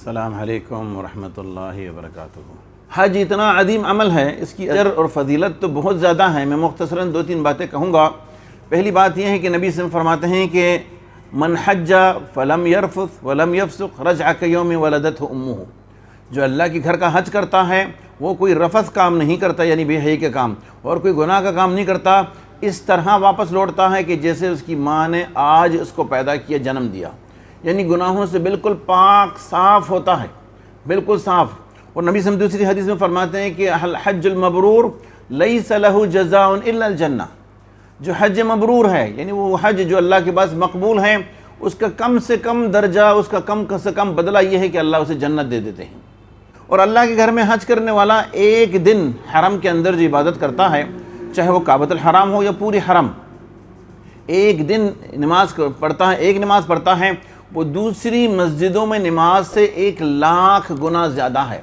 السلام علیکم ورحمۃ اللہ وبرکاتہ۔ حج اتنا عظیم عمل ہے، اس کی اجر اور فضیلت تو بہت زیادہ ہے۔ میں مختصراً 2-3 باتیں کہوں گا۔ پہلی بات یہ ہے کہ نبی صلی اللہ علیہ وسلم فرماتے ہیں کہ من حج فلم یرفث ولم یفسق رجع کیوم ولدتہ امہ، جو اللہ کے گھر کا حج کرتا ہے وہ کوئی رفث کام نہیں کرتا، یعنی بے حیائی کے کام، اور کوئی گناہ کا کام نہیں کرتا، اس طرح واپس لوٹتا ہے کہ جیسے اس کی ماں نے آج اس کو پیدا کیا، جنم دیا، یعنی گناہوں سے بالکل پاک صاف ہوتا ہے، بالکل صاف۔ اور نبی صلی اللہ علیہ وسلم دوسری حدیث میں فرماتے ہیں کہ الحج المبرور لیس لہ جزاء الا الجنہ، جو حج مبرور ہے، یعنی وہ حج جو اللہ کے پاس مقبول ہے، اس کا کم سے کم درجہ، اس کا کم سے کم بدلہ یہ ہے کہ اللہ اسے جنت دے دیتے ہیں۔ اور اللہ کے گھر میں حج کرنے والا ایک دن حرم کے اندر جو عبادت کرتا ہے، چاہے وہ کعبۃ الحرام ہو یا پوری حرم، ایک دن نماز پڑھتا ہے، ایک نماز پڑھتا ہے، وہ دوسری مسجدوں میں نماز سے 1,00,000 گنا زیادہ ہے۔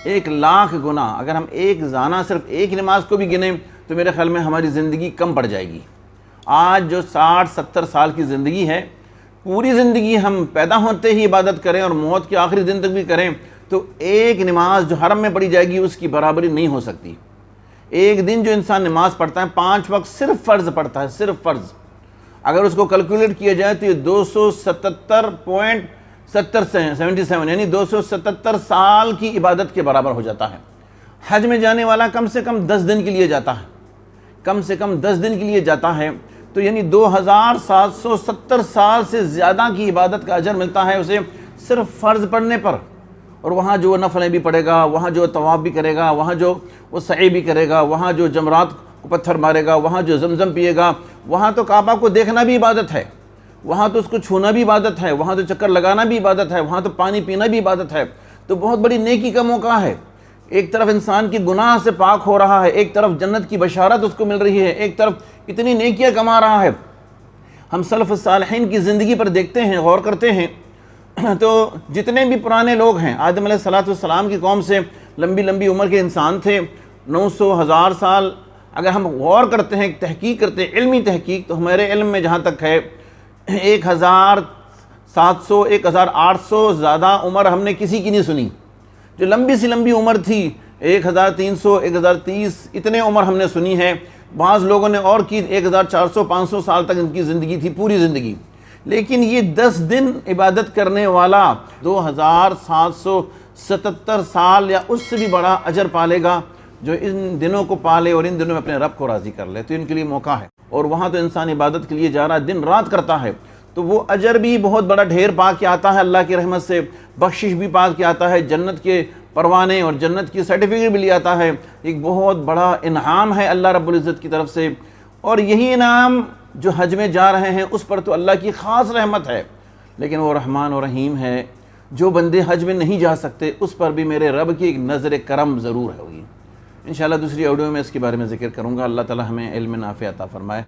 1,00,000 گنا۔ اگر ہم روزانہ صرف ایک نماز کو بھی گنیں تو میرے خیال میں ہماری زندگی کم پڑ جائے گی۔ آج جو 60-70 سال کی زندگی ہے، پوری زندگی ہم پیدا ہوتے ہی عبادت کریں اور موت کے آخری دن تک بھی کریں تو ایک نماز جو حرم میں پڑھی جائے گی اس کی برابری نہیں ہو سکتی۔ ایک دن جو انسان نماز پڑھتا ہے، 5 وقت صرف فرض پڑھتا ہے، صرف فرض، اگر اس کو کیلکولیٹ کیا جائے تو یہ 277.77 یعنی 277 سال کی عبادت کے برابر ہو جاتا ہے۔ حج میں جانے والا کم سے کم 10 دن کے لیے جاتا ہے، کم سے کم 10 دن کے لیے جاتا ہے، تو یعنی 2770 سال سے زیادہ کی عبادت کا اجر ملتا ہے اسے صرف فرض پڑھنے پر۔ اور وہاں جو نفلیں بھی پڑھے گا، وہاں جو طواف بھی کرے گا، وہاں جو وہ سعی بھی کرے گا، وہاں جو جمرات کو پتھر مارے گا، وہاں جو زمزم پیے گا، وہاں تو کعبہ کو دیکھنا بھی عبادت ہے، وہاں تو اس کو چھونا بھی عبادت ہے، وہاں تو چکر لگانا بھی عبادت ہے، وہاں تو پانی پینا بھی عبادت ہے۔ تو بہت بڑی نیکی کا موقع ہے۔ ایک طرف انسان کی گناہ سے پاک ہو رہا ہے، ایک طرف جنت کی بشارت اس کو مل رہی ہے، ایک طرف اتنی نیکیاں کما رہا ہے۔ ہم سلف الصالحین کی زندگی پر دیکھتے ہیں، غور کرتے ہیں، تو جتنے بھی پرانے لوگ ہیں، آدم علیہ السلام کی قوم سے لمبی لمبی عمر کے انسان تھے، 900 1000 سال۔ اگر ہم غور کرتے ہیں، تحقیق کرتے ہیں، علمی تحقیق، تو ہمارے علم میں جہاں تک ہے 1700 1800 زیادہ عمر ہم نے کسی کی نہیں سنی۔ جو لمبی سی لمبی عمر تھی 1300 1030 اتنے عمر ہم نے سنی ہے۔ بعض لوگوں نے اور کی 1400 500 سال تک ان کی زندگی تھی، پوری زندگی۔ لیکن یہ 10 دن عبادت کرنے والا 2777 سال یا اس سے بھی بڑا اجر پالے گا جو ان دنوں کو پالے اور ان دنوں میں اپنے رب کو راضی کر لے، تو ان کے لیے موقع ہے۔ اور وہاں تو انسان عبادت کے لیے جا رہا ہے، دن رات کرتا ہے، تو وہ اجر بھی بہت بڑا ڈھیر پا کے آتا ہے، اللہ کی رحمت سے بخشش بھی پا کے آتا ہے، جنت کے پروانے اور جنت کی سرٹیفکیٹ بھی لے آتا ہے۔ ایک بہت بڑا انعام ہے اللہ رب العزت کی طرف سے، اور یہی انعام جو حج میں جا رہے ہیں اس پر تو اللہ کی خاص رحمت ہے، لیکن وہ رحمان و رحیم ہے۔ جو بندے حج میں نہیں جا سکتے اس پر بھی میرے رب کی ایک نظر کرم ضرور ہوگی۔ انشاءاللہ دوسری آڈیو میں اس کے بارے میں ذکر کروں گا۔ اللہ تعالی ہمیں علم نافع عطا فرمائے۔